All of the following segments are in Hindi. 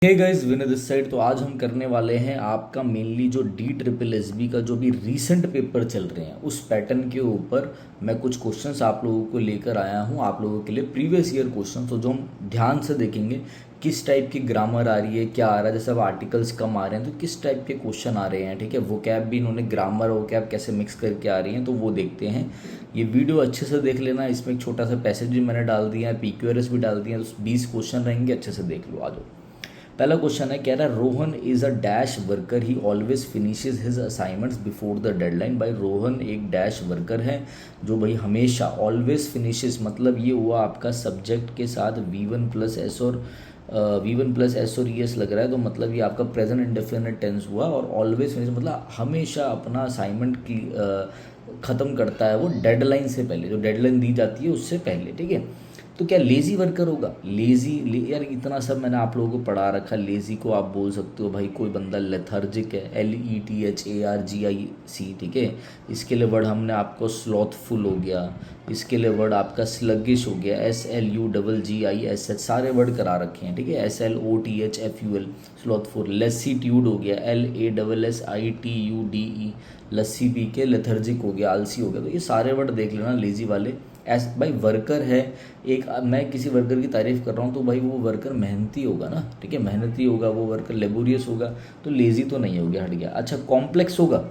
Hey guys, Vinay this side. तो आज हम करने वाले हैं आपका मेनली जो डी ट्रिपल एस बी का जो भी रीसेंट पेपर चल रहे हैं उस पैटर्न के ऊपर मैं कुछ क्वेश्चंस आप लोगों को लेकर आया हूं आप लोगों के लिए प्रीवियस ईयर क्वेश्चन। तो जो हम ध्यान से देखेंगे किस टाइप की ग्रामर आ रही है, क्या आ रहा है। जैसे अब आर्टिकल्स कम आ रहे हैं तो किस टाइप के क्वेश्चन आ रहे हैं, ठीक है। वोकैब भी इन्होंने ग्रामर वोकैब कैसे मिक्स करके आ रही हैं तो वो देखते हैं। ये वीडियो अच्छे से देख लेना, इसमें एक छोटा सा पैसेज भी मैंने डाल दिया है, PQRS भी डाल दिया है, तो 20 क्वेश्चन रहेंगे, अच्छे से देख लो। आ जाओ। पहला क्वेश्चन है, कह रहा है Rohan is a dash worker, he always finishes his assignments before the deadline. भाई रोहन एक डैश वर्कर है जो भाई हमेशा ऑलवेज फिनिशेज, मतलब ये हुआ आपका सब्जेक्ट के साथ V1+S और V1+S और ES लग रहा है, तो मतलब ये आपका प्रेजेंट इंडेफिनिट टेंस हुआ। और ऑलवेज फिनिश मतलब हमेशा अपना असाइनमेंट की ख़त्म करता है वो डेडलाइन से पहले, जो डेडलाइन दी जाती है उससे पहले, ठीक है। तो क्या लेज़ी वर्कर होगा? यार इतना सब मैंने आप लोगों को पढ़ा रखा। लेज़ी को आप बोल सकते हो भाई कोई बंदा लेथर्जिक है, LETHARGIC, ठीक है। इसके लिए वर्ड हमने आपको स्लॉथफुल हो गया, इसके लिए वर्ड आपका स्लगिश हो गया, SLUGGISH, सारे वर्ड करा रखे हैं, ठीक है। SLOTHFUL slothful. लेसीट्यूड हो गया, LASSITUDE, लस्सी पी के लेथर्जिक हो गया, आलसी हो गया। तो ये सारे वर्ड देख लेना लेज़ी वाले। भाई वर्कर है एक, मैं किसी वर्कर की तारीफ़ कर रहा हूँ तो भाई वो वर्कर मेहनती होगा ना, ठीक है, मेहनती होगा वो वर्कर, लेबोरियस होगा, तो लेज़ी तो नहीं हो गया, हट गया। अच्छा, कॉम्प्लेक्स होगा,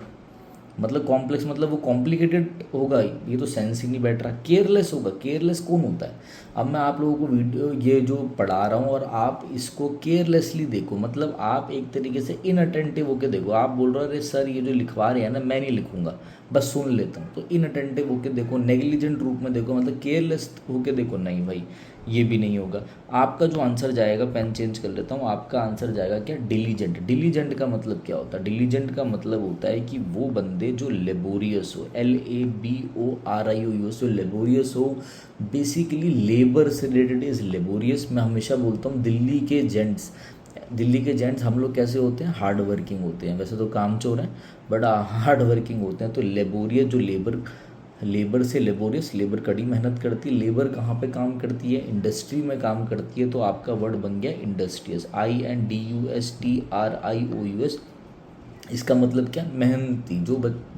मतलब कॉम्प्लेक्स मतलब वो कॉम्प्लिकेटेड होगा, ये तो सेंस ही नहीं बैठ रहा। केयरलेस होगा, केयरलेस कौन होता है? अब मैं आप लोगों को वीडियो ये जो पढ़ा रहा हूँ और आप इसको केयरलेसली देखो, मतलब आप एक तरीके से इनअटेंटिव होकर देखो। आप बोल रहे हो अरे सर ये जो लिखवा रहे हैं ना मैं नहीं लिखूंगा, बस सुन लेता हूँ, तो इनअटेंटिव होकर देखो, नेग्लिजेंट रूप में देखो, मतलब केयरलेस होकर देखो। नहीं भाई, ये भी नहीं होगा। आपका जो आंसर जाएगा, पेन चेंज कर लेता हूँ, आपका आंसर जाएगा क्या? डिलीजेंट। डिलीजेंट का मतलब क्या होता है? डिलीजेंट का मतलब होता है कि वो बंदे जो लेबोरियस हो, LABORIOUS, जो लेबोरियस हो, बेसिकली लेबर से रिलेटेड इज़ लेबोरियस। मैं हमेशा बोलता हूँ दिल्ली के जेंट्स हम लोग कैसे होते हैं? हार्ड वर्किंग होते हैं। वैसे तो कामचोर हैं बट हार्ड वर्किंग होते हैं। तो लेबोरियस जो लेबर से लेबोरियस, लेबर कड़ी मेहनत करती है। लेबर कहाँ पे काम करती है? इंडस्ट्री में काम करती है। तो आपका वर्ड बन गया इंडस्ट्रियस, INDUSTRIOUS। इसका मतलब क्या? मेहनती। जो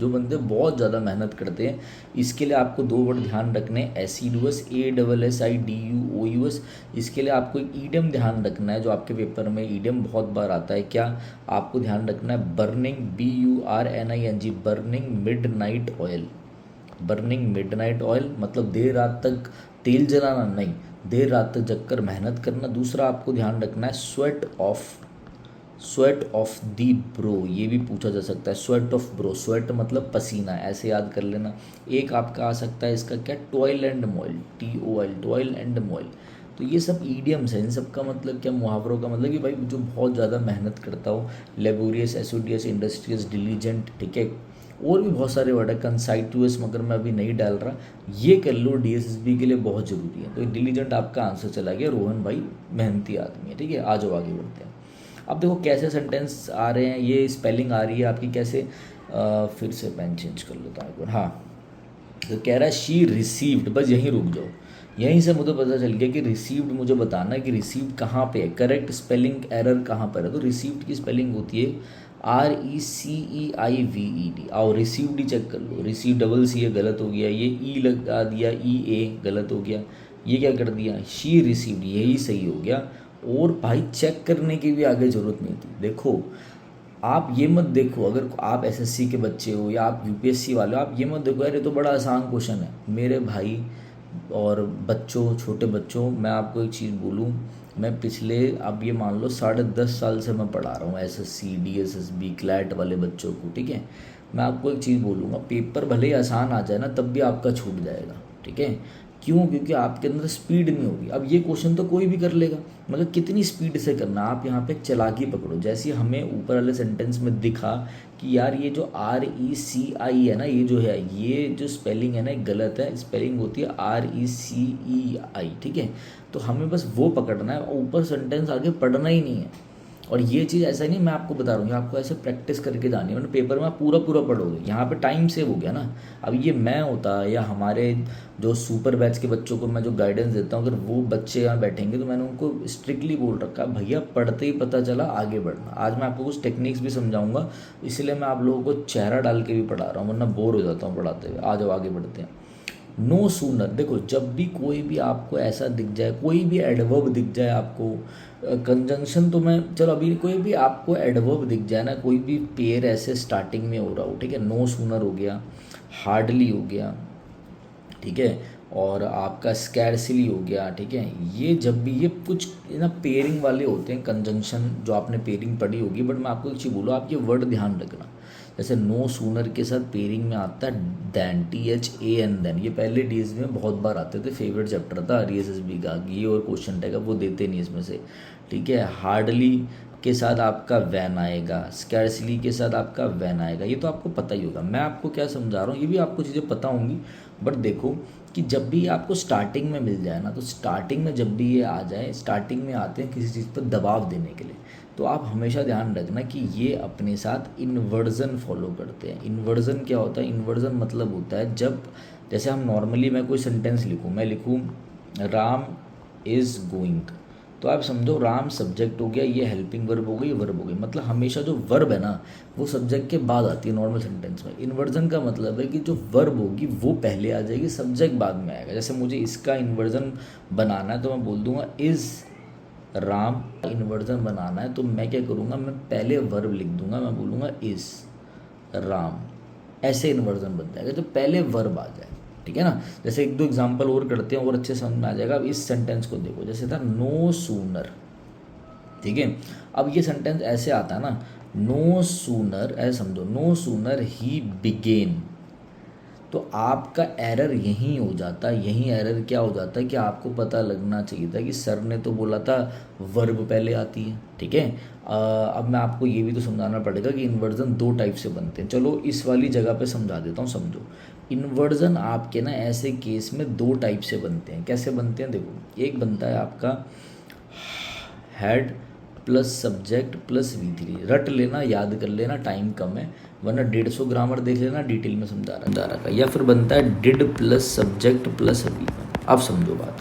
बंदे बहुत ज़्यादा मेहनत करते हैं। इसके लिए आपको दो वर्ड ध्यान रखने हैं, एसिडुअस, ASSIDUOUS। इसके लिए आपको एक ईडियम ध्यान रखना है, जो आपके पेपर में ईडियम बहुत बार आता है। क्या आपको ध्यान रखना है? Burning, BURNING, burning midnight oil. Burning midnight oil मतलब देर रात तक तेल जलाना नहीं, देर रात तक जगकर मेहनत करना। दूसरा आपको ध्यान रखना है स्वेट ऑफ दी ब्रो, ये भी पूछा जा सकता है। स्वेट ऑफ ब्रो, स्वेट मतलब पसीना, ऐसे याद कर लेना। एक आपका आ सकता है इसका क्या? Toil and MOIL, TOIL, toil and MOIL. तो ये सब ईडियम्स हैं, इन सब का मतलब क्या? मुहावरों का मतलब कि भाई जो बहुत ज़्यादा मेहनत करता हो, लेबोरियस, एसोडियस, इंडस्ट्रियस, डिलीजेंट, ठीक है। और भी बहुत सारे वर्ड है, कंसाइटुअस, मगर मैं अभी नहीं डाल रहा। ये कर लो, DSSB के लिए बहुत ज़रूरी है। तो डिलीजेंट आपका आंसर चला गया। रोहन भाई मेहनती आदमी है, ठीक है। आ जाओ आगे बढ़ते हैं। अब देखो कैसे सेंटेंस आ रहे हैं, ये स्पेलिंग आ रही है आपकी कैसे। फिर से पेन चेंज कर लेता हूँ एक बार। हाँ, तो कह रहा है शी रिसीव्ड, बस यहीं रुक जाओ। यहीं से मुझे पता चल गया कि रिसीव्ड, मुझे बताना है कि रिसीव्ड कहाँ पे है, करेक्ट स्पेलिंग एरर कहाँ पर है। तो रिसीव्ड की स्पेलिंग होती है RECEIVED। आओ रिसीव्ड ही चेक कर लो। रिसीव डबल सी है, गलत हो गया। ये लगा दिया, EA गलत हो गया। ये क्या कर दिया? शी रिसीव्ड, यही सही हो गया। और भाई चेक करने की भी आगे ज़रूरत नहीं थी। देखो आप ये मत देखो, अगर आप SSC के बच्चे हो या आप UPSC वाले हो, आप ये मत देखो यार ये तो बड़ा आसान क्वेश्चन है। मेरे भाई और बच्चों, छोटे बच्चों, मैं आपको एक चीज़ बोलूँ, मैं पिछले, अब ये मान लो 10.5 साल से मैं पढ़ा रहा हूँ SSC DSSB क्लैट वाले बच्चों को, ठीक है। मैं आपको एक चीज़ बोलूँगा, पेपर भले ही आसान आ जाए ना तब भी आपका छूट जाएगा, ठीक है। क्यों? क्योंकि आपके अंदर स्पीड नहीं होगी। अब ये क्वेश्चन तो कोई भी कर लेगा, मगर कितनी स्पीड से करना। आप यहाँ पे चालाकी पकड़ो, जैसे हमें ऊपर वाले सेंटेंस में दिखा कि यार ये जो RECI है ना, ये जो है, ये जो स्पेलिंग है ना गलत है। स्पेलिंग होती है RECEI, ठीक है। तो हमें बस वो पकड़ना है, ऊपर सेंटेंस आगे पढ़ना ही नहीं है। और ये चीज़ ऐसा नहीं मैं आपको बता रहा हूँ कि आपको ऐसे प्रैक्टिस करके जानी है, वरना पेपर में आप पूरा पूरा पढ़ोगे, यहाँ पे टाइम सेव हो गया ना। अब ये मैं होता या हमारे जो सुपर बैच के बच्चों को मैं जो गाइडेंस देता हूँ, अगर वो बच्चे यहाँ बैठेंगे तो मैंने उनको स्ट्रिक्टली बोल रखा है भैया पढ़ते ही पता चला आगे बढ़ना। आज मैं आपको कुछ टेक्निक्स भी समझाऊंगा, इसलिए मैं आप लोगों को चेहरा डाल के भी पढ़ा रहा हूँ, वरना बोर हो जाता हूँ पढ़ाते हुए। आ जाओ आगे बढ़ते हैं। नो सूनर, देखो जब भी कोई भी आपको ऐसा दिख जाए, कोई भी एडवर्ब दिख जाए आपको, कंजंक्शन तो मैं चलो अभी, कोई भी आपको एडवर्ब दिख जाए ना, कोई भी पेयर ऐसे स्टार्टिंग में हो रहा हो, ठीक है, नो सूनर हो गया, हार्डली हो गया, ठीक है, और आपका स्कैर्सली हो गया, ठीक है, ये जब भी ये कुछ ना पेयरिंग वाले होते हैं कंजंक्शन, जो आपने पेयरिंग पढ़ी होगी, बट मैं आपको एक चीज़ बोलूँ, आप ये वर्ड ध्यान रखना। जैसे नो सूनर के साथ पेयरिंग में आता है दैन, THAN, ये पहले डीएसबी में बहुत बार आते थे, फेवरेट चैप्टर था RSSB का, ये और क्वेश्चन टैग वो देते नहीं इसमें से, ठीक है। हार्डली के साथ आपका वैन आएगा, स्कैर्सली के साथ आपका वैन आएगा, ये तो आपको पता ही होगा। मैं आपको क्या समझा रहा हूँ, ये भी आपको चीज़ें पता होंगी, बट देखो कि जब भी आपको स्टार्टिंग में मिल जाए ना, तो स्टार्टिंग में जब भी ये आ जाए, स्टार्टिंग में आते हैं किसी चीज़ पर दबाव देने के लिए, तो आप हमेशा ध्यान रखना कि ये अपने साथ इन्वर्जन फॉलो करते हैं। इन्वर्जन क्या होता है? इन्वर्जन मतलब होता है जब, जैसे हम नॉर्मली मैं कोई सेंटेंस लिखूँ, मैं लिखूँ राम इज़ गोइंग, तो आप समझो राम सब्जेक्ट हो गया, ये हेल्पिंग वर्ब हो गई, ये वर्ब हो गई, मतलब हमेशा जो वर्ब है ना वो सब्जेक्ट के बाद आती है नॉर्मल सेंटेंस में। इन्वर्जन का मतलब है कि जो वर्ब होगी वो पहले आ जाएगी, सब्जेक्ट बाद में आएगा। जैसे मुझे इसका इन्वर्जन बनाना है तो मैं बोल दूंगा इज़ राम, इन्वर्जन बनाना है तो मैं क्या करूँगा, मैं पहले वर्ब लिख दूंगा, मैं बोलूँगा इज़ राम, ऐसे इन्वर्जन बन जाएगा जब पहले वर्ब आ जाए, ठीक है ना। जैसे एक दो एग्जांपल और करते हैं और अच्छे समझ में आ जाएगा। अब इस सेंटेंस को देखो, जैसे था नो सूनर, ठीक है, अब ये सेंटेंस ऐसे आता है ना, नो सूनर, ऐसे समझो, नो सूनर ही बिगेन, तो आपका एरर यहीं हो जाता है। यहीं एरर क्या हो जाता है कि आपको पता लगना चाहिए था कि सर ने तो बोला था वर्ब पहले आती है, ठीक है। अब मैं आपको ये भी तो समझाना पड़ेगा कि इन्वर्जन दो टाइप से बनते हैं। चलो इस वाली जगह पे समझा देता हूँ, समझो। इन्वर्जन आपके ना ऐसे केस में दो टाइप से बनते हैं। कैसे बनते हैं देखो, एक बनता है आपका had plus subject plus V3, रट लेना, याद कर लेना, टाइम कम है, वरना 150 ग्रामर देख लेना, डिटेल में समझा रखा। या फिर बनता है did plus subject plus V1। अब समझो बात,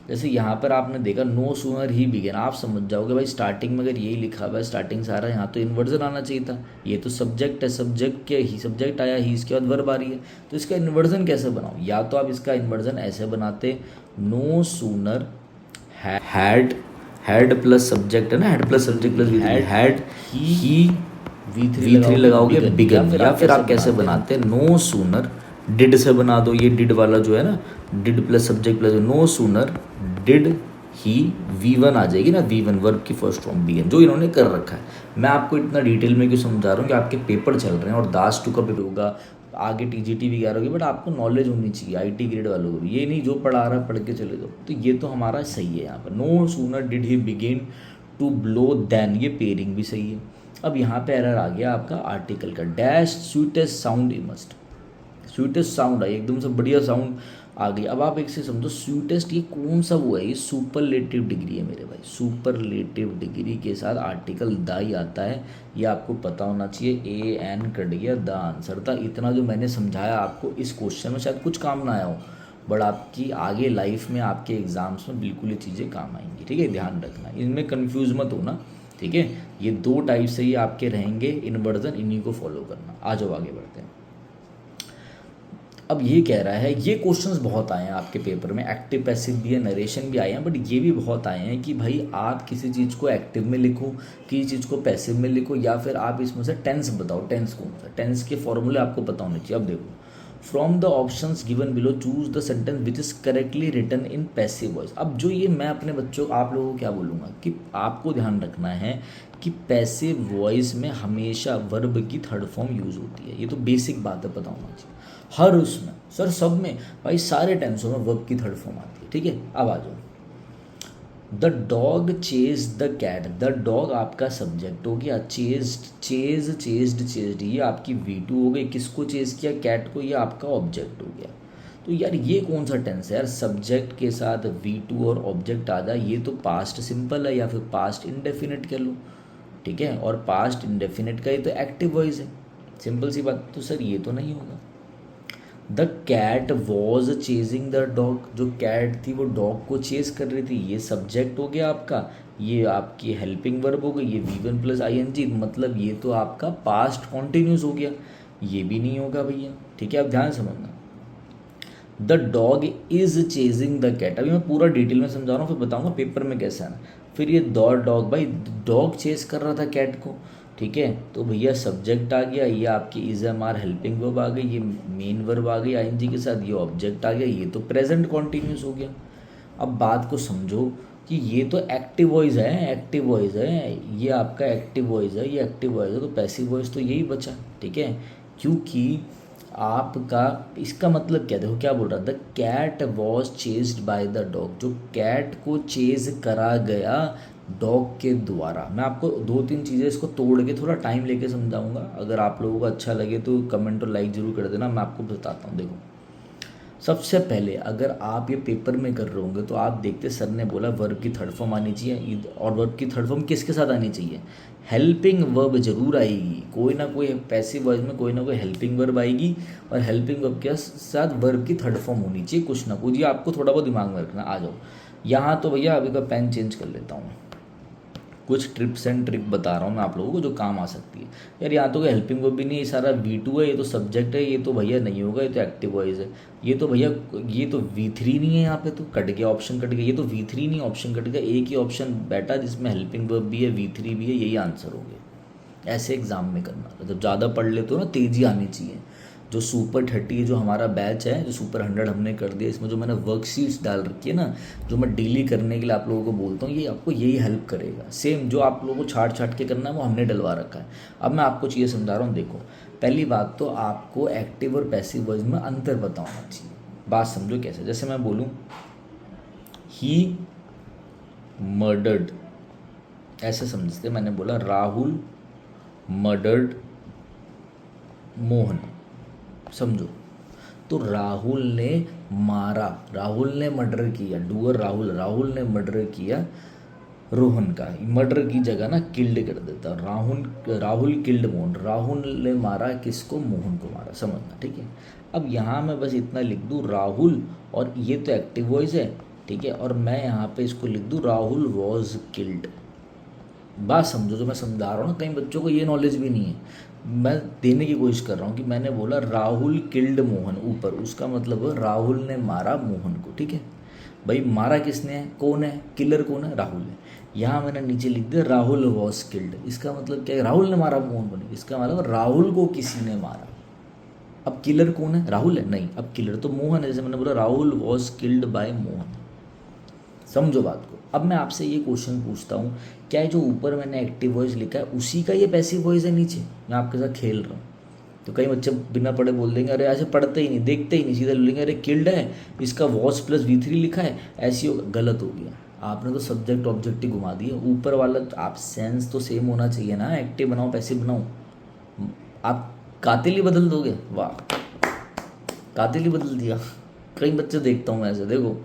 जैसे यहाँ पर आपने देखा नो सूनर ही बिगेन, आप समझ जाओगे भाई स्टार्टिंग में अगर यही लिखा हुआ है, स्टार्टिंग से आ रहा है, यहाँ तो इन्वर्जन आना चाहिए था, ये तो सब्जेक्ट है, सब्जेक्ट के ही सब्जेक्ट आया ही, इसके बाद वर्ब आ रही है, तो इसका इन्वर्जन कैसे बनाओ? या तो आप इसका इन्वर्जन ऐसे बनाते, no sooner had plus subject है ना, had plus subject plus had ही V3 लगाओगे बिगन। या फिर आप कैसे बनाते हैं, नो सूनर डिड से बना दो, ये डिड वाला जो है ना, did plus subject plus, no sooner did ही V1 आ जाएगी ना, V1 वर्ब की फर्स्ट फॉर्म बिगन, जो इन्होंने कर रखा है। मैं आपको इतना डिटेल में क्यों समझा रहा हूँ कि आपके पेपर चल रहे हैं और दास 2 का पेपर होगा, आगे TGT वगैरह होगी, बट आपको नॉलेज होनी चाहिए IT ग्रेड वालों को भी, ये नहीं जो पढ़ा रहा है पढ़ के चले जाओ। तो ये तो हमारा सही है यहाँ पर, no sooner did he begin to blow than, ये पेयरिंग भी सही है। अब यहाँ पे एरर आ गया आपका आर्टिकल का, डैश स्वीटेस्ट साउंड ई मस्ट, स्वीटेस्ट साउंड आई, एकदम से बढ़िया साउंड आ गई। अब आप एक से समझो, स्वीटेस्ट ये कौन सा वो है, ये सुपरलेटिव डिग्री है मेरे भाई, सुपरलेटिव डिग्री के साथ आर्टिकल द ही आता है, ये आपको पता होना चाहिए। AN कट गया, द आंसर था। इतना जो मैंने समझाया आपको इस क्वेश्चन में शायद कुछ काम ना आया हो, बट आपकी आगे लाइफ में आपके एग्जाम्स में बिल्कुल ये चीज़ें काम आएंगी, ठीक है, ध्यान रखना, इनमें कन्फ्यूज मत होना, ठीक है। ये दो टाइप से ही आपके रहेंगे इन्वर्जन, इन्हीं को फॉलो करना। आ जाओ आगे बढ़ते हैं। अब ये कह रहा है, ये क्वेश्चंस बहुत आए हैं आपके पेपर में, एक्टिव पैसिव भी है, नरेशन भी आए हैं, बट ये भी बहुत आए हैं कि भाई आप किसी चीज़ को एक्टिव में लिखो, किसी चीज़ को पैसिव में लिखो, या फिर आप इसमें से टेंस बताओ, टेंस कौन सा, टेंस के फॉर्मूले आपको पता होने चाहिए। अब देखो, from the options given below choose the sentence which is correctly written in passive voice. अब जो ये मैं अपने बच्चों आप लोगों को क्या बोलूँगा कि आपको ध्यान रखना है कि पैसिव वॉइस में हमेशा वर्ब की थर्ड फॉर्म यूज़ होती है, ये तो बेसिक बात है, पता होना चाहिए। हर उसमें सर, सब में भाई, सारे टेंसों में वर्ब की थर्ड फॉर्म आती है, ठीक है। अब आ जाओ, the dog chase the cat, the dog आपका सब्जेक्ट हो गया, चेज्ड ये आपकी V2 हो गई, किसको चेज किया, कैट को, ये आपका ऑब्जेक्ट हो गया। तो यार ये कौन सा टेंस है यार, सब्जेक्ट के साथ V2 और ऑब्जेक्ट आ जाए, ये तो पास्ट सिंपल है या फिर पास्ट इंडेफिनिट कह लो, ठीक है, और पास्ट इंडेफिनिट का ये तो एक्टिव वॉइस है, सिंपल सी बात। तो सर ये तो नहीं होगा। The cat was chasing the dog, जो कैट थी वो डॉग को चेज कर रही थी, ये सब्जेक्ट हो गया आपका, ये आपकी हेल्पिंग वर्ब हो गई, ये V1 प्लस ING, मतलब ये तो आपका पास्ट कॉन्टिन्यूस हो गया, ये भी नहीं होगा भैया, ठीक है। आप ध्यान समझना, the dog is chasing the cat, अभी मैं पूरा डिटेल में समझा रहा हूँ, फिर बताऊंगा पेपर में कैसा है। फिर ये डॉग, भाई डॉग चेज कर रहा था कैट को, ठीक है, तो भैया सब्जेक्ट आ गया, ये आपकी is am are helping verb आ गई, ये मेन वर्ब आ गई ING के साथ, ये ऑब्जेक्ट आ गया, ये तो प्रेजेंट कॉन्टिन्यूस हो गया। अब बात को समझो कि ये तो एक्टिव वॉइस है, एक्टिव वॉइस है, ये आपका एक्टिव वॉइस है, ये एक्टिव वॉइस है, तो पैसिव वॉइस तो यही बचा, ठीक है। क्योंकि आपका इसका मतलब क्या, देखो क्या बोल रहा था, the cat was chased by the dog, जो कैट को चेज करा गया डॉग के द्वारा। मैं आपको 2-3 चीज़ें इसको तोड़ के थोड़ा टाइम लेके समझाऊंगा, अगर आप लोगों को अच्छा लगे तो कमेंट और लाइक ज़रूर कर देना। मैं आपको बताता हूँ, देखो सबसे पहले अगर आप ये पेपर में कर रहे होंगे तो आप देखते सर ने बोला वर्ब की थर्ड फॉर्म आनी चाहिए, और वर्ब की थर्ड फॉर्म किसके साथ आनी चाहिए, हेल्पिंग वर्ब जरूर आएगी, कोई ना कोई पैसिव वॉइस में कोई ना कोई हेल्पिंग वर्ब आएगी, और हेल्पिंग वर्ब के साथ वर्ब की थर्ड फॉर्म होनी चाहिए कुछ ना कुछ, ये आपको थोड़ा बहुत दिमाग में रखना। आ जाओ यहाँ, तो भैया अभी का पेन चेंज कर लेता हूँ, कुछ ट्रिप्स एंड ट्रिक बता रहा हूँ मैं आप लोगों को जो काम आ सकती है। यार यहाँ तो कोई हेल्पिंग वर्ब भी नहीं है, सारा V2 है, ये तो सब्जेक्ट है, ये तो भैया नहीं होगा, ये तो एक्टिव वॉइस है, ये तो भैया ये तो V3 नहीं है, यहाँ पे तो कट गया, ऑप्शन कट गया, ये तो V3 नहीं ऑप्शन कट गया, एक ही ऑप्शन बैठा जिसमें हेल्पिंग वर्ब भी है V3 भी है, यही आंसर हो गया। ऐसे एग्जाम में करना, जब ज़्यादा पढ़ लेते हो ना तेज़ी आनी चाहिए। जो सुपर 30 जो हमारा बैच है, जो सुपर 100 हमने कर दिया, इसमें जो मैंने वर्कशीट्स डाल रखी है ना, जो मैं डेली करने के लिए आप लोगों को बोलता हूँ, ये आपको यही हेल्प करेगा। सेम जो आप लोगों को छाट छाट के करना है वो हमने डलवा रखा है। अब मैं आपको चीज़ें समझा रहा हूँ, देखो पहली बात तो आपको एक्टिव और पैसिव वॉइस में अंतर पता होना चाहिए। बात समझो कैसे, जैसे मैं बोलूँ ही मर्डर्ड, ऐसे समझते, मैंने बोला राहुल मर्डर्ड मोहन, समझो, तो राहुल ने मारा, राहुल ने मर्डर किया, डूअर राहुल, राहुल ने मर्डर किया रोहन का, मर्डर की जगह ना किल्ड कर देता, राहुल किल्ड मोहन, राहुल ने मारा किसको, मोहन को मारा, समझना, ठीक है। अब यहाँ मैं बस इतना लिख दूँ राहुल, और ये तो एक्टिव वॉइस है, ठीक है, और मैं यहाँ पे इसको लिख दूँ राहुल वॉज किल्ड। बात समझो जो मैं समझा रहा हूँ ना, कई बच्चों को ये नॉलेज भी नहीं है, मैं देने की कोशिश कर रहा हूँ कि मैंने बोला राहुल किल्ड मोहन ऊपर, उसका मतलब राहुल ने मारा मोहन को, ठीक है। भाई मारा किसने है, कौन है, किलर कौन है, राहुल है। यहाँ मैंने नीचे लिख दिया राहुल वॉज किल्ड, इसका मतलब क्या है, राहुल ने मारा मोहन को नहीं, इसका मतलब राहुल को किसी ने मारा। अब किलर कौन है, राहुल है, नहीं, अब किलर तो मोहन है, जैसे मैंने बोला Rahul was killed by Mohan. समझो बात को। अब मैं आपसे ये क्वेश्चन पूछता हूँ, क्या जो ऊपर मैंने एक्टिव वॉइस लिखा है उसी का ये पैसिव वॉइस है नीचे, मैं आपके साथ खेल रहा हूँ। तो कई बच्चे बिना पढ़े बोल देंगे अरे ऐसे पढ़ते ही नहीं, देखते ही नहीं, सीधा बोलेंगे अरे किल्ड है, इसका वॉज प्लस V3 लिखा है, ऐसी गलत हो गया। आपने तो सब्जेक्ट ऑब्जेक्ट ही घुमा दिया, ऊपर वाला आप सेंस तो सेम होना चाहिए ना, एक्टिव बनाओ पैसिव बनाओ, आप कातिल ही बदल दोगे, वाह कातिल ही बदल दिया। कई बच्चे देखता हूँ ऐसे, देखो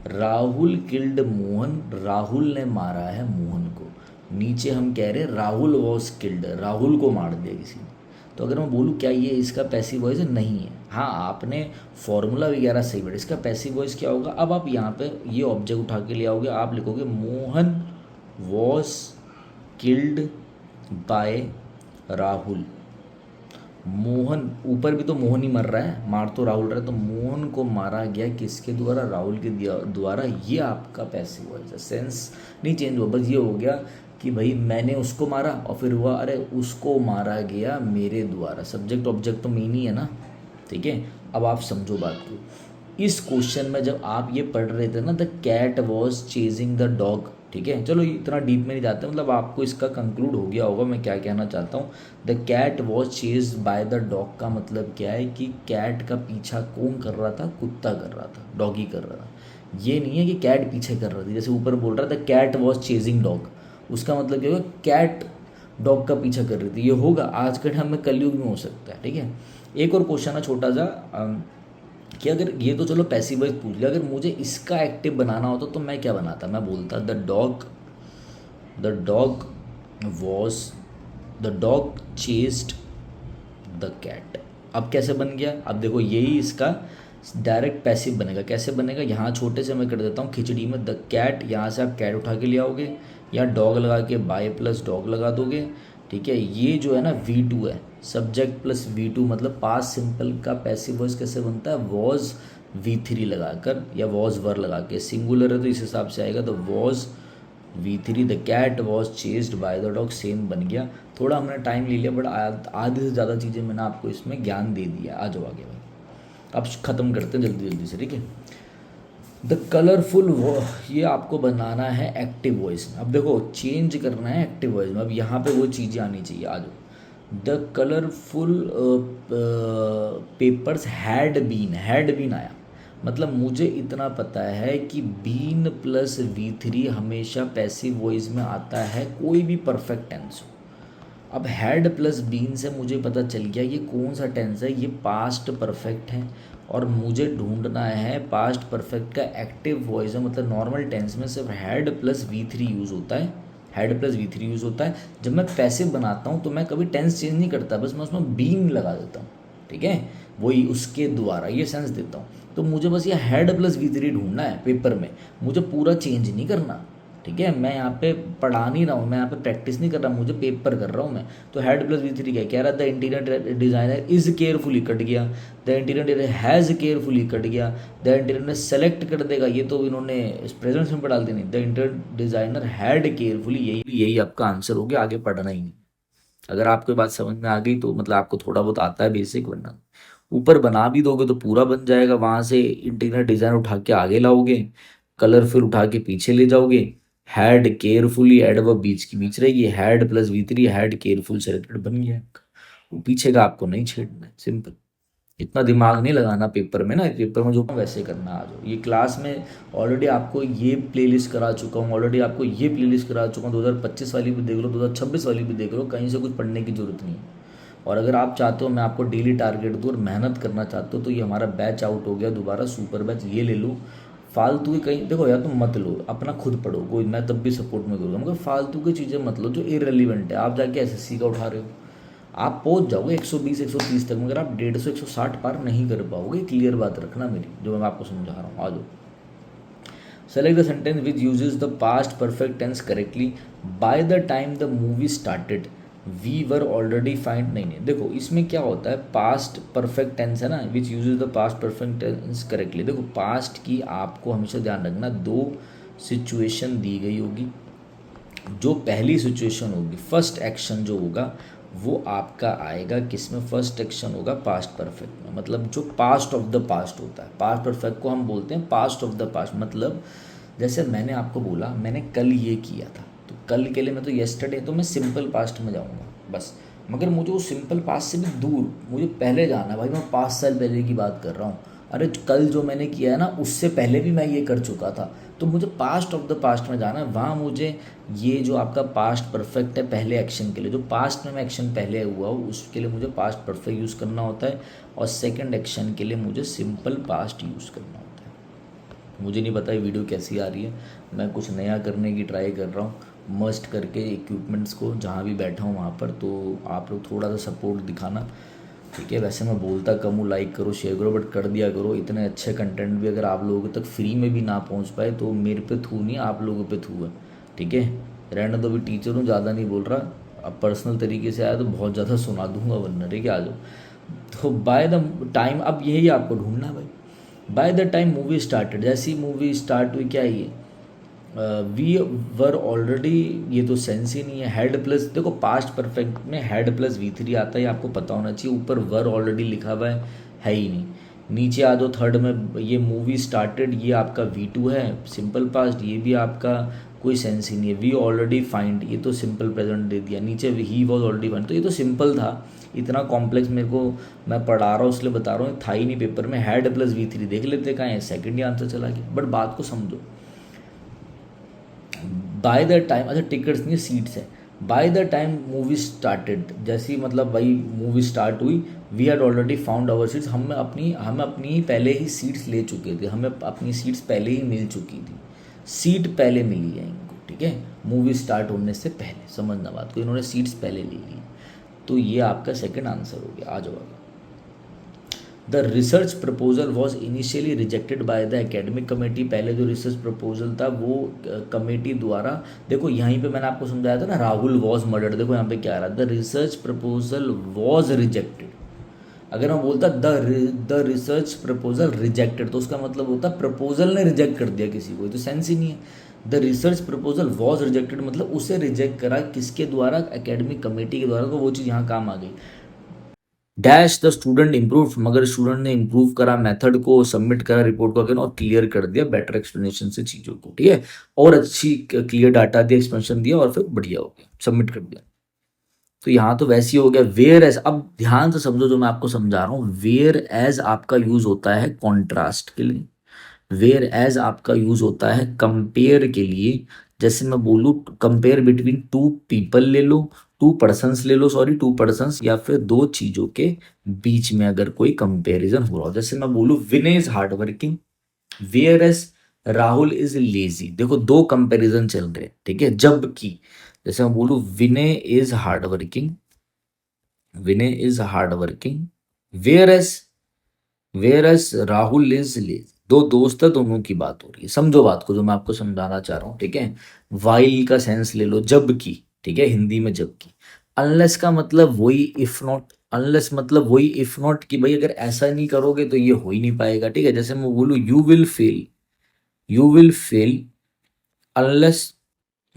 राहुल किल्ड मोहन, राहुल ने मारा है मोहन को, नीचे हम कह रहे हैं राहुल वॉज किल्ड, राहुल को मार दिया किसी ने। तो अगर मैं बोलूँ क्या ये इसका पैसिव वॉइस है, नहीं है। हाँ आपने फॉर्मूला वगैरह सही पढ़ा, इसका पैसिव वॉइस क्या होगा, अब आप यहाँ पे ये ऑब्जेक्ट उठा के ले आओगे, आप लिखोगे Mohan was killed by Rahul, Mohan ऊपर भी तो मोहन ही मर रहा है, मार तो राहुल रहा है, तो मोहन को मारा गया किसके द्वारा, राहुल के द्वारा, ये आपका पैसिव वॉइस है। सेंस नहीं चेंज हुआ, बस ये हो गया कि भाई मैंने उसको मारा, और फिर हुआ अरे उसको मारा गया मेरे द्वारा, सब्जेक्ट ऑब्जेक्ट तो मेन ही है ना, ठीक है। अब आप समझो बात को, इस क्वेश्चन में जब आप ये पढ़ रहे थे ना, the cat was chasing the dog, ठीक है, चलो इतना डीप में नहीं जाते, मतलब आपको इसका कंक्लूड हो गया होगा मैं क्या कहना चाहता हूँ। The cat was chase by the dog का मतलब क्या है कि कैट का पीछा कौन कर रहा था, कुत्ता कर रहा था, डॉगी कर रहा था। ये नहीं है कि कैट पीछे कर रही थी, जैसे ऊपर बोल रहा था कैट वॉज चेजिंग डॉग, उसका मतलब क्या होगा, कैट डॉग का पीछा कर रही थी, ये होगा आज के टाइम में, कलयुग में हो सकता है, ठीक है। एक और क्वेश्चन है छोटा सा कि अगर ये तो चलो पैसिव वॉइस पूछ लिया, अगर मुझे इसका एक्टिव बनाना होता तो मैं क्या बनाता, मैं बोलता the dog was the dog chased the cat. अब कैसे बन गया? अब देखो यही इसका डायरेक्ट पैसिव बनेगा। कैसे बनेगा? यहाँ छोटे से मैं कर देता हूँ खिचड़ी में, द कैट, यहाँ से आप कैट उठा के ले आओगे, या डॉग लगा के बाय प्लस डॉग लगा दोगे। ठीक है, ये जो है ना V2 है, सब्जेक्ट प्लस V2 मतलब पास्ट सिंपल का पैसिव वॉइस कैसे बनता है? वॉज V3 लगाकर या वॉज वर लगा के, सिंगुलर है तो इस हिसाब से आएगा, the was V3, the cat was chased by the dog, same बन गया। थोड़ा हमने टाइम ले लिया बट आधे से ज़्यादा चीज़ें मैंने आपको इसमें ज्ञान दे दिया। आ जाओ आगे भाई, अब ख़त्म करते हैं जल्दी जल्दी से। ठीक है, द कलरफुल, ये आपको बनाना है एक्टिव वॉइस में। अब देखो चेंज करना है एक्टिव वॉइस में, अब यहाँ पे वो चीज़ें आनी चाहिए। आ जाओ, the colourful papers had been आया, मतलब मुझे इतना पता है कि बीन प्लस V3 हमेशा पैसिव वॉइस में आता है, कोई भी परफेक्ट टेंस हो। अब हैड प्लस बीन से मुझे पता चल गया ये कौन सा टेंस है, ये पास्ट परफेक्ट है, और मुझे ढूंढना है पास्ट परफेक्ट का एक्टिव वॉइस है। मतलब नॉर्मल टेंस में सिर्फ हैड प्लस V3 यूज़ होता है, हैड प्लस V3 यूज़ होता है। जब मैं पैसिव बनाता हूँ तो मैं कभी टेंस चेंज नहीं करता, बस मैं उसमें बीन लगा देता हूँ। ठीक है, वही उसके द्वारा ये सेंस देता हूँ। तो मुझे बस ये हैड प्लस V3 ढूंढना है पेपर में, मुझे पूरा चेंज नहीं करना। ठीक है, मैं यहाँ पे पढ़ा नहीं रहा हूँ, मैं यहाँ पे प्रैक्टिस नहीं कर रहा, मुझे पेपर कर रहा हूँ मैं। तो हैड प्लस V3 क्या कह रहा? The interior designer is carefully cut गया, the interior has carefully cut गया, द इंटीरियर ने सेलेक्ट कर देगा, ये तो इन्होंने प्रेजेंट में डाल देनी, the interior designer had carefully, यही आपका आंसर हो गया, आगे पढ़ना ही नहीं। अगर आपको बात समझ में आ गई तो मतलब आपको थोड़ा बहुत आता है बेसिक, वरना ऊपर बना भी दोगे तो पूरा बन जाएगा। वहां से इंटीरियर डिजाइन उठा के आगे लाओगे, कलर फिर उठा के पीछे ले जाओगे, हैड केयरफुली एडवर्ब बीच की बीच रहेगी, had plus V3 had careful selected बन गया। वो पीछे का आपको नहीं छेड़ना है, सिंपल। इतना दिमाग नहीं लगाना पेपर में ना, पेपर में जो वैसे करना। आ जाओ, ये क्लास में ऑलरेडी आपको ये प्लेलिस्ट करा चुका हूँ, ऑलरेडी आपको ये प्लेलिस्ट करा चुका हूँ, 2025 वाली भी देख लो, 2026 वाली भी देख लो, कहीं से कुछ पढ़ने की जरूरत नहीं है। और अगर आप चाहते हो मैं आपको डेली टारगेट दूँ और मेहनत करना चाहते हो तो ये हमारा बैच आउट हो गया दोबारा, सुपर बैच, ये ले लो। फालतू की कहीं देखो यार, तुम मत लो, अपना खुद पढ़ो, कोई मैं तब भी सपोर्ट में करूँगा, मगर फालतू की चीज़ें मत लो जो इरेलीवेंट है। आप जाके SSC का उठा रहे हो, आप पहुंच जाओगे 120 130 तक, मगर आप 150 160 पार नहीं कर पाओगे, क्लियर बात रखना मेरी, जो मैं आपको समझा रहा हूँ। आ जाओ, select the sentence which uses the past perfect tense correctly, by the time the movie started we were already find. नहीं देखो इसमें क्या होता है, पास्ट परफेक्ट टेंस है ना, which uses the past perfect tense correctly. देखो पास्ट की आपको हमेशा ध्यान रखना, दो सिचुएशन दी गई होगी, जो पहली सिचुएशन होगी, फर्स्ट एक्शन जो होगा वो आपका आएगा किस में? फर्स्ट एक्शन होगा पास्ट परफेक्ट में, मतलब जो पास्ट ऑफ द पास्ट होता है। पास्ट परफेक्ट को हम बोलते हैं पास्ट ऑफ द पास्ट। मतलब जैसे मैंने आपको बोला मैंने कल ये किया था, तो कल के लिए मैं तो येस्टरडे, तो मैं सिंपल पास्ट में जाऊँगा बस। मगर मुझे वो सिंपल पास्ट से भी दूर मुझे पहले जाना है भाई, मैं 5 साल पहले की बात कर रहा हूँ। अरे कल जो मैंने किया है ना, उससे पहले भी मैं ये कर चुका था, तो मुझे पास्ट ऑफ द पास्ट में जाना है। वहाँ मुझे ये जो आपका पास्ट परफेक्ट है पहले एक्शन के लिए, जो पास्ट में एक्शन पहले हुआ हो उसके लिए मुझे पास्ट परफेक्ट यूज़ करना होता है, और सेकंड एक्शन के लिए मुझे सिंपल पास्ट यूज़ करना होता है। मुझे नहीं पता ये वीडियो कैसी आ रही है, मैं कुछ नया करने की ट्राई कर रहा हूँ, मस्ट करके इक्विपमेंट्स को जहाँ भी बैठा हूँ वहाँ पर। तो आप लोग थोड़ा सा सपोर्ट दिखाना, ठीक है। वैसे मैं बोलता कम हूँ, लाइक करो शेयर करो, बट कर दिया करो। इतने अच्छे कंटेंट भी अगर आप लोगों तक फ्री में भी ना पहुँच पाए तो मेरे पे थू नहीं, आप लोगों पे थू है, ठीक है। रहने दो, भी टीचर हूँ, ज़्यादा नहीं बोल रहा। अब पर्सनल तरीके से आया तो बहुत ज़्यादा सुना दूंगा वरना, ठीक है। आ जाओ, तो बाय द टाइम, अब यही आपको ढूंढना है भाई। Bye the time movie started, जैसी मूवी स्टार्ट हुई क्या ये, वी वर ऑलरेडी, ये तो सेंस ही नहीं है। हैड प्लस, देखो पास्ट परफेक्ट में हैड प्लस V3 आता है, आपको पता होना चाहिए। ऊपर वर ऑलरेडी लिखा हुआ है ही नहीं। नीचे आ दो थर्ड में, ये मूवी स्टार्टेड, ये आपका V2 है सिंपल पास्ट, ये भी आपका कोई सेंस ही नहीं है। वी ऑलरेडी फाइंड, ये तो सिंपल प्रेजेंट दे दिया। नीचे ही वॉज ऑलरेडी फाइंड, तो ये तो सिंपल था। इतना कॉम्प्लेक्स मेरे को, मैं पढ़ा रहा हूँ इसलिए बता रहा हूँ, था ही नहीं पेपर में। हैड प्लस V3 देख लेते कहाँ है, सेकेंड ही आंसर चला गया। बट बात को समझो, बाय द टाइम, अच्छा टिकट्स नहीं सीट्स है। By the time movie started, जैसी मतलब भाई मूवी स्टार्ट हुई, we had already found our seats, हम अपनी पहले ही सीट्स ले चुके थे, हमें अपनी सीट्स पहले ही मिल चुकी थी, सीट पहले मिली है इनको, ठीक ठीक है, मूवी स्टार्ट होने से पहले, समझना बात को, इन्होंने सीट्स पहले ले ली। तो ये आपका सेकंड आंसर हो गया। आ जाओ आगे। The research proposal was initially rejected by the academic committee. पहले जो रिसर्च प्रपोजल था वो कमेटी द्वारा, देखो यहीं पे मैंने आपको समझाया था ना, राहुल वॉज मर्डर्ड, देखो यहाँ पे क्या आ रहा है, the research proposal was rejected. अगर मैं बोलता द रिसर्च प्रपोजल रिजेक्टेड, तो उसका मतलब होता प्रपोजल ने रिजेक्ट कर दिया किसी को, तो सेंस ही नहीं है। The research proposal was rejected मतलब उसे रिजेक्ट करा किसके द्वारा, एकेडमिक कमेटी के द्वारा, तो वो चीज़ यहाँ काम आ गई। डैश द स्टूडेंट इम्प्रूव, मगर स्टूडेंट ने इम्प्रूव करा मेथड को, सबमिट करा रिपोर्ट को अगेन और क्लियर कर दिया बेटर एक्सप्लेनेशन से चीज़ों को, ठीक है, और अच्छी क्लियर डाटा दिया, एक्सप्लेनेशन दिया और फिर बढ़िया हो गया, सबमिट कर दिया। तो यहाँ तो वैसे ही हो गया। वेयर एज, अब ध्यान से समझो जो मैं आपको समझा रहा हूँ, वेयर एज आपका यूज होता है कॉन्ट्रास्ट के लिए, वेयर एज आपका यूज होता है कंपेयर के लिए। जैसे मैं बोलूँ कंपेयर बिटवीन टू पीपल ले लो, टू पर्सन्स ले लो, सॉरी टू पर्सन्स, या फिर दो चीजों के बीच में अगर कोई कंपैरिजन हो रहा हो। जैसे मैं बोलूँ Vinay is hard working, whereas Rahul is lazy, देखो दो कंपैरिजन चल रहे हैं, ठीक है। जबकि जैसे मैं बोलूँ Vinay is hard working, Vinay is hard working, whereas Rahul is lazy, दो दोस्त है, दोनों की बात हो रही है। समझो बात को जो मैं आपको समझाना चाह रहा हूँ, ठीक है। वाइल का सेंस ले लो, जबकि, ठीक है, हिंदी में जबकि। अनलेस का मतलब वही, इफ नॉट, अनलेस मतलब वही इफ नॉट, कि भाई अगर ऐसा नहीं करोगे तो ये हो ही नहीं पाएगा, ठीक है। जैसे मैं बोलूँ you will fail, you will fail unless,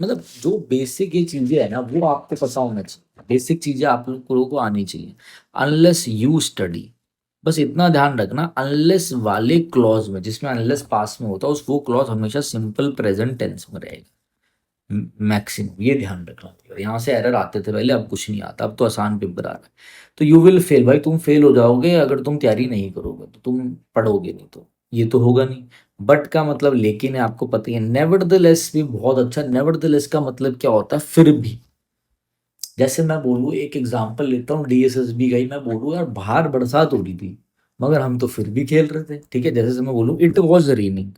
मतलब जो बेसिक ये चीजें है ना वो आपको पता होना चाहिए, बेसिक चीजें आप लोगों को आनी चाहिए। अनलेस यू स्टडी, बस इतना ध्यान रखना, अनलेस वाले क्लॉज में, जिसमें अनलेस पास में होता है, उस वो क्लॉज हमेशा सिंपल प्रेजेंट टेंस में रहेगा मैक्सिमम, ये ध्यान रखना पड़ेगा। यहाँ से एरर आते थे पहले, अब कुछ नहीं आता, अब तो आसान पेपर आ रहा है। तो यू विल फेल, भाई तुम फेल हो जाओगे अगर तुम तैयारी नहीं करोगे, तो तुम पढ़ोगे नहीं, तो ये तो होगा नहीं। बट का मतलब लेकिन है, आपको पता ही है। नेवरदलेस भी बहुत अच्छा, नेवरदलेस का मतलब क्या होता है, फिर भी। जैसे मैं बोलूँ, एक एग्जांपल लेता हूँ डीएसएसबी का ही, मैं बोलूँ यार बाहर बरसात हो रही थी मगर हम तो फिर भी खेल रहे थे, ठीक है। जैसे मैं बोलूँ इट वॉज रेनिंग।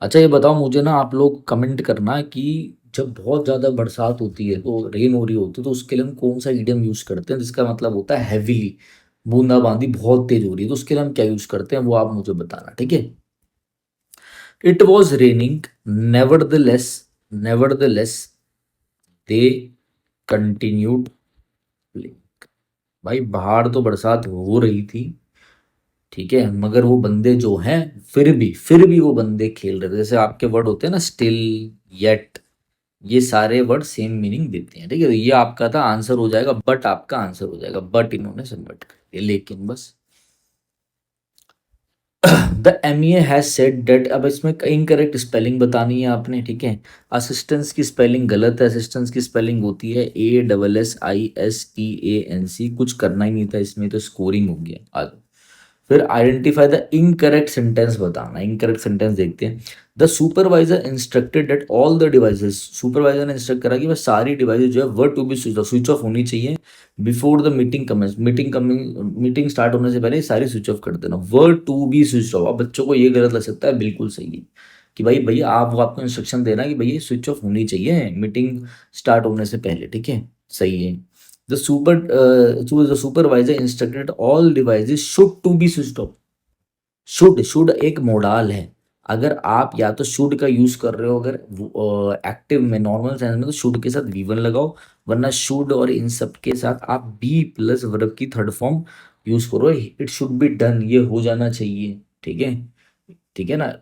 अच्छा ये बताओ मुझे ना, आप लोग कमेंट करना कि जब बहुत ज़्यादा बरसात होती है, तो रेन हो रही होती है, तो उसके लिए हम कौन सा इडियम यूज़ करते हैं जिसका मतलब होता है हैवीली, बूंदाबांदी बहुत तेज हो रही है, तो उसके लिए हम क्या यूज़ करते हैं वो आप मुझे बताना, ठीक है। It was raining, nevertheless, nevertheless they continued playing. भाई बाहर तो बरसात हो रही थी, ठीक है, मगर वो बंदे जो हैं फिर भी वो बंदे खेल रहे थे। जैसे आपके वर्ड होते हैं ना स्टिल, येट, ये सारे वर्ड सेम मीनिंग देते हैं, ठीक है। तो ये आपका था आंसर हो जाएगा, बट आपका आंसर हो जाएगा, बट इन्होंने सबमिट कर दिया, लेकिन बस। The M A has said date, अब इसमें इनकरेक्ट स्पेलिंग बतानी है आपने, ठीक है। असिस्टेंस की स्पेलिंग गलत है, असिस्टेंस की स्पेलिंग होती है ASSISTANC, कुछ करना ही नहीं था इसमें, तो स्कोरिंग हो गया। आज फिर आइडेंटिफाई द इनकरेक्ट सेंटेंस बताना, इनकरेक्ट सेंटेंस देखते हैं। The supervisor instructed that all the devices, supervisor ने इंस्ट्रक्ट करा कि वह सारी डिवाइसेस जो है were to be switch off होनी चाहिए before the meeting commence, meeting start होने से पहले ये सारी स्विच ऑफ कर देना, were to be switch off. अब बच्चों को ये गलत लग सकता है, बिल्कुल सही है कि भाई भैया आप, वो आपको इंस्ट्रक्शन देना कि भाई ये स्विच ऑफ होनी चाहिए मीटिंग स्टार्ट होने से पहले, ठीक है, सही है। The supervisor instructed all devices should to be switch off. Should एक मोडाल है, अगर आप या तो शुड का यूज कर रहे हो अगर एक्टिव में, नॉर्मल सेंस में, तो शुड के साथ वी1 लगाओ, वरना शुड और इन सब के साथ आप बी प्लस वर्ब की थर्ड फॉर्म यूज करो, इट शुड बी डन, ये हो जाना चाहिए, ठीक है, ठीक है ना।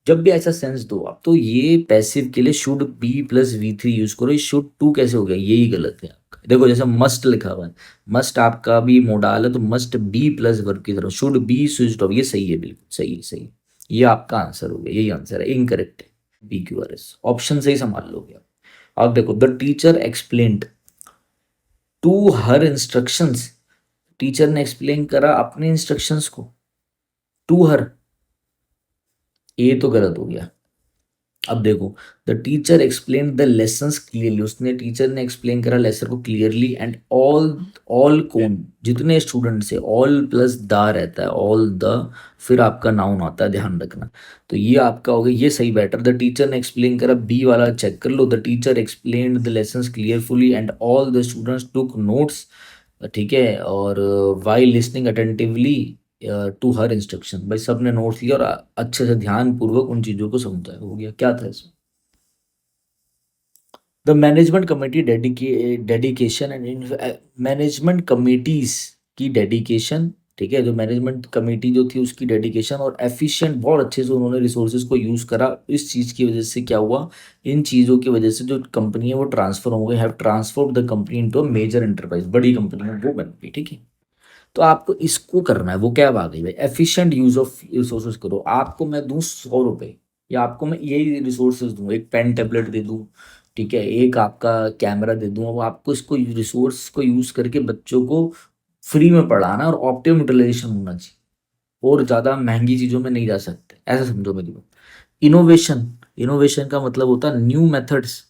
जब भी ऐसा सेंस दो आप, तो ये पैसिव के लिए should be plus V3 use करो, ये शुड टू कैसे हो गया, यही गलत है आपका। देखो जैसे मस्ट लिखा हुआ है, मस्ट आपका भी मोडाल है, तो मस्ट बी प्लस वर्ब की तरफ, शुड बी स्विच्ड ऑफ, ये सही है, बिल्कुल सही है, सही है। ये आपका आंसर हो गया, यही आंसर है, इनकरेक्ट है। PQRS ऑप्शन से ही संभाल लोगे आप। अब देखो the teacher explained to her instructions, teacher ने एक्सप्लेन करा अपने इंस्ट्रक्शंस को टू हर, ये तो गलत हो गया। अब देखो, the teacher explain the lessons clearly, उसने टीचर ने एक्सप्लेन करा लेसन को क्लियरली, एंड ऑल ऑल कौन, जितने स्टूडेंट से, ऑल प्लस द रहता है, ऑल द, फिर आपका नाउन आता है, ध्यान रखना। तो ये आपका हो गया, ये सही बैटर, द टीचर ने एक्सप्लेन करा, बी वाला चेक कर लो, the teacher explain the lessons clearfully and all the students took notes, ठीक है, और वाई listening attentively to her instruction, भाई सबने नोट्स लिया और अच्छे से ध्यान पूर्वक उन चीजों को समझा, हो गया, क्या था इसमें। The management committee dedication and management committees की डेडिकेशन, ठीक है, जो मैनेजमेंट कमेटी जो थी उसकी डेडिकेशन और एफिशिएंट, बहुत अच्छे से उन्होंने रिसोर्सेज को यूज करा, इस चीज की वजह से क्या हुआ, इन चीजों की वजह से जो कंपनी है वो ट्रांसफर हो गई, have transform the company into a major enterprise, बड़ी कंपनी है वो बन गई, ठीक है। तो आपको इसको करना है, वो क्या आ गई भाई, एफिशिएंट यूज ऑफ रिसोर्सेज करो। आपको मैं दूं 100 रुपए, या आपको मैं यही रिसोर्सेज दूं, एक पेन टेबलेट दे दूं, ठीक है, एक आपका कैमरा दे दूं, वो आपको इसको रिसोर्स को यूज करके बच्चों को फ्री में पढ़ाना और ऑप्टिमम यूटिलाइजेशन होना चाहिए, और ज़्यादा महंगी चीज़ों में नहीं जा सकते, ऐसा समझो मेरी बात। इनोवेशन, इनोवेशन का मतलब होता है न्यू मेथड्स,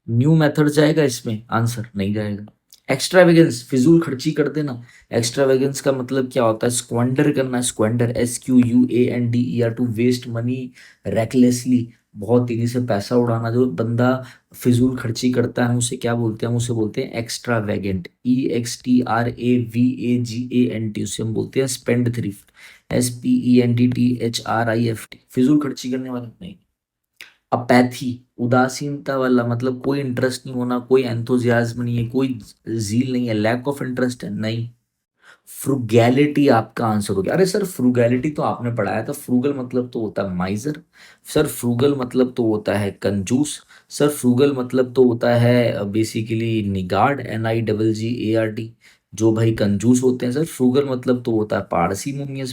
न्यू मेथड जाएगा इसमें, आंसर नहीं जाएगा। एक्स्ट्रावेगेंस, फिजूल खर्ची कर देना, एक्स्ट्रावेगेंस का मतलब क्या होता है, स्क्वेंडर करना, squander, SQUANDER, to waste money रैकलेसली, बहुत तेजी से पैसा उड़ाना, जो बंदा फिजूल खर्ची करता है उसे क्या बोलते हैं, हम उसे बोलते हैं एक्स्ट्रावेगेंट, EXTRAVAGANT, उसे हम बोलते हैं स्पेंड थ्रिफ्ट, SPENDTHRIFT, फिजूल खर्ची करने वाला नहीं। अपैथी, उदासीनता वाला, मतलब कोई इंटरेस्ट नहीं होना, कोई एंथुजियाज्म नहीं है, कोई जील नहीं है, लैक ऑफ इंटरेस्ट है, नहीं। फ्रुगैलिटी आपका आंसर हो गया। अरे सर, फ्रुगैलिटी तो आपने पढ़ाया था, फ्रूगल मतलब तो होता है माइजर, सर फ्रूगल मतलब तो होता है कंजूस, सर फ्रूगल मतलब तो होता है बेसिकली निगार्ड, NIGGARD, जो भाई कंजूस होते हैं। सर फ्रूगल मतलब तो होता है पार्सिमोनियस,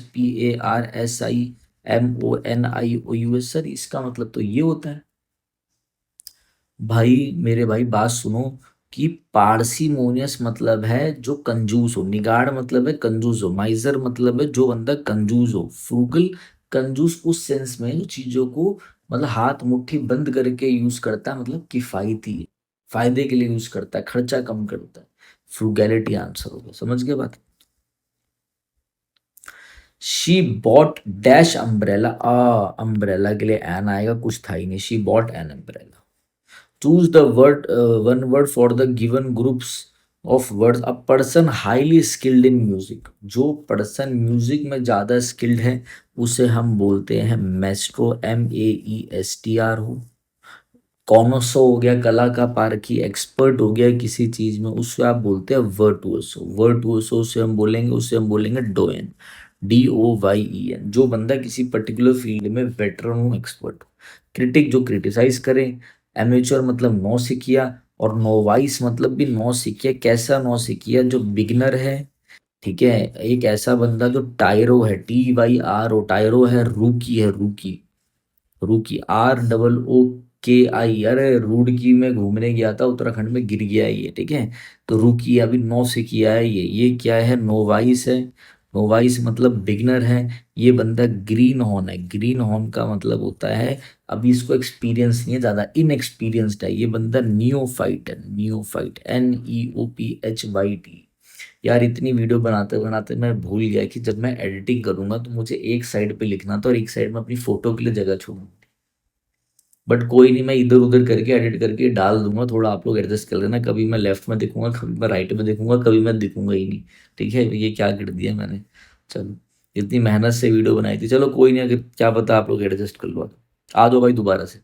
PARSIMONIOUS, सर इसका मतलब तो ये होता है। भाई मेरे भाई बात सुनो, कि पार्सिमोनियस मतलब है जो कंजूस हो, निगाड़ मतलब है कंजूस हो, माइजर मतलब है जो बंदा कंजूस हो, फ्रूगल कंजूस उस सेंस में जो चीजों को मतलब हाथ मुट्ठी बंद करके यूज करता है, मतलब किफायती, फायदे के लिए यूज करता है, खर्चा कम करता है। फ्रूगैलिटी आंसर होगा, समझ गए बात। She bought dash umbrella, umbrella के लिए एन आएगा, कुछ था ही नहीं, she bought an umbrella. Choose the word, one word for the given groups of words. A person highly skilled in music, जो पर्सन म्यूजिक में ज़्यादा स्किल्ड है उसे हम बोलते हैं मेस्ट्रो, MEESTR हो। कॉनोसो हो गया कला का पारखी, एक्सपर्ट हो गया किसी चीज में, उससे आप बोलते हैं वर्टुओसो, वर्टुओसो से हम बोलेंगे, उससे हम बोलेंगे डोएन, DOYEN, जो बंदा किसी पर्टिकुलर फील्ड में वेटरन हो, एक्सपर्ट हो। क्रिटिक, जो क्रिटिसाइज करे। एमेच्योर मतलब नौ सिखिया, और नोवाइस मतलब भी नौ सिखिया, कैसा नौ सिखिया, जो बिगनर है, ठीक है, एक ऐसा बंदा जो टायरो है, TYRO, टायरो है, रूकी है, रूकी, रुकी, ROOKI, अरे रुड़की में घूमने गया था, उत्तराखंड में गिर गया है ये, ठीक है। तो रुकी अभी नौ से किया है ये क्या है, नोवाइस है, नोवाइस मतलब बिगनर है। ये बंदा ग्रीन हॉर्न है, ग्रीन हॉर्न का मतलब होता है अभी इसको एक्सपीरियंस नहीं है, ज्यादा इनएक्सपीरियंस्ड है ये बंदा, नियोफाइट है, नियोफाइट, NEOPHYT। यार इतनी वीडियो बनाते बनाते मैं भूल गया कि जब मैं एडिटिंग करूंगा तो मुझे एक साइड पे लिखना था और एक साइड में अपनी फोटो के लिए जगह छोड़ूंगा। बट कोई नहीं, मैं इधर उधर करके एडिट करके डाल दूंगा, थोड़ा आप लोग एडजस्ट कर लेना, कभी मैं लेफ्ट में दिखूंगा, कभी मैं राइट में दिखूंगा, कभी मैं दिखूंगा ही नहीं, ठीक है। ये क्या कर दिया मैंने, चलो, इतनी मेहनत से वीडियो बनाई थी, चलो कोई नहीं, अगर क्या पता आप लोग एडजस्ट कर लो। आ जाओ भाई दोबारा से।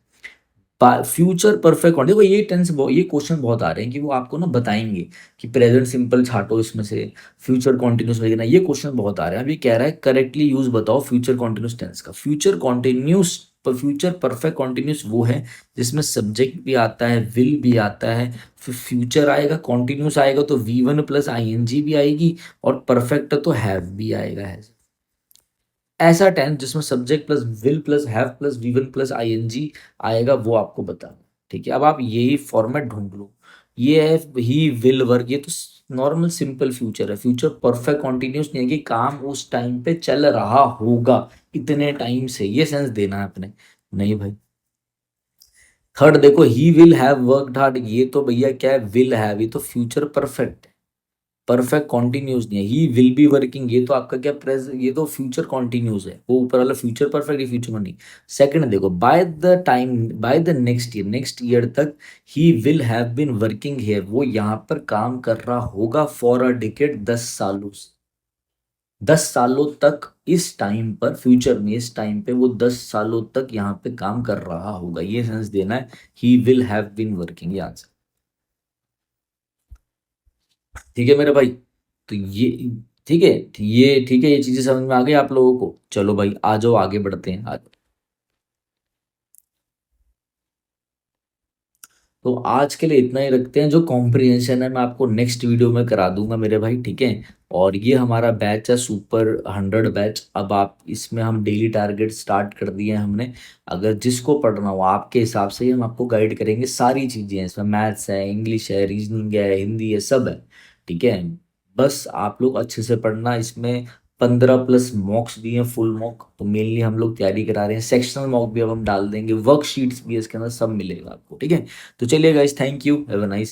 फ्यूचर परफेक्ट कौन, देखो ये टेंस, ये क्वेश्चन बहुत आ रहे हैं कि वो आपको ना बताएंगे कि प्रेजेंट सिंपल छाटो इसमें से, फ्यूचर कॉन्टिन्यूस वगैरह, ये क्वेश्चन बहुत आ रहे हैं। अभी कह रहा है करेक्टली यूज बताओ फ्यूचर कॉन्टिन्यूस टेंस का। Future continuous, future perfect continuous वो है जिसमें सब्जेक्ट भी आता है, विल भी आता है, फिर फ्यूचर आएगा, कॉन्टिन्यूस आएगा तो V1 प्लस ING भी आएगी, और परफेक्ट तो हैव भी आएगा, है। ऐसा टेंस जिसमें subject plus will plus have plus V1 plus ING आएगा, वो आपको बताना, ठीक है। अब आप यही फॉर्मेट ढूंढ लो, ये है ही विल वर्क, ये तो नॉर्मल सिंपल फ्यूचर है। फ्यूचर परफेक्ट कॉन्टिन्यूस नहीं है कि काम उस टाइम पे चल रहा होगा इतने टाइम से, ये सेंस देना है अपने, नहीं भाई। थर्ड देखो, ही विल हैव वर्कड हार्ड, ये तो भैया क्या है, विल हैव, ये तो फ्यूचर परफेक्ट है, परफेक्ट कॉन्टिन्यूस नहीं है। ही विल बी वर्किंग, ये तो आपका क्या प्रेजेंट, ये तो फ्यूचर कॉन्टिन्यूस है, वो ऊपर वाला फ्यूचर परफेक्ट, ये फ्यूचर में नहीं। सेकंड देखो, by the time, by the next year तक he will have been working here, वो यहाँ पर काम कर रहा होगा फॉर अ डिकेड, 10 सालों से, 10 सालों तक, इस टाइम पर, फ्यूचर में इस टाइम पे वो 10 सालों तक यहाँ पे काम कर रहा होगा, ये सेंस देना है। He will have been working, ये आंसर। ठीक है मेरे भाई, तो ये ठीक है, ये ठीक है, ये चीजें समझ में आ गई आप लोगों को। चलो भाई आ जाओ, आगे बढ़ते हैं आज। तो आज के लिए इतना ही रखते हैं, जो कॉम्प्रिहेंशन है मैं आपको नेक्स्ट वीडियो में करा दूंगा मेरे भाई, ठीक है। और ये हमारा बैच है सुपर 100 बैच, अब आप इसमें हम डेली टारगेट स्टार्ट कर दिए हैं हमने। अगर जिसको पढ़ना हो आपके हिसाब से ही हम आपको गाइड करेंगे, सारी चीज़ें हैं इसमें, मैथ्स है, इंग्लिश है, रीजनिंग है, हिंदी है, सब है, ठीक है। बस आप लोग अच्छे से पढ़ना, इसमें 15+ मॉक्स भी हैं, फुल मॉक, तो मेनली हम लोग तैयारी करा रहे हैं, सेक्शनल मॉक भी अब हम डाल देंगे, वर्कशीट्स भी है इसके अंदर, सब मिलेगा आपको, ठीक है। तो चलिए guys, thank you, have a nice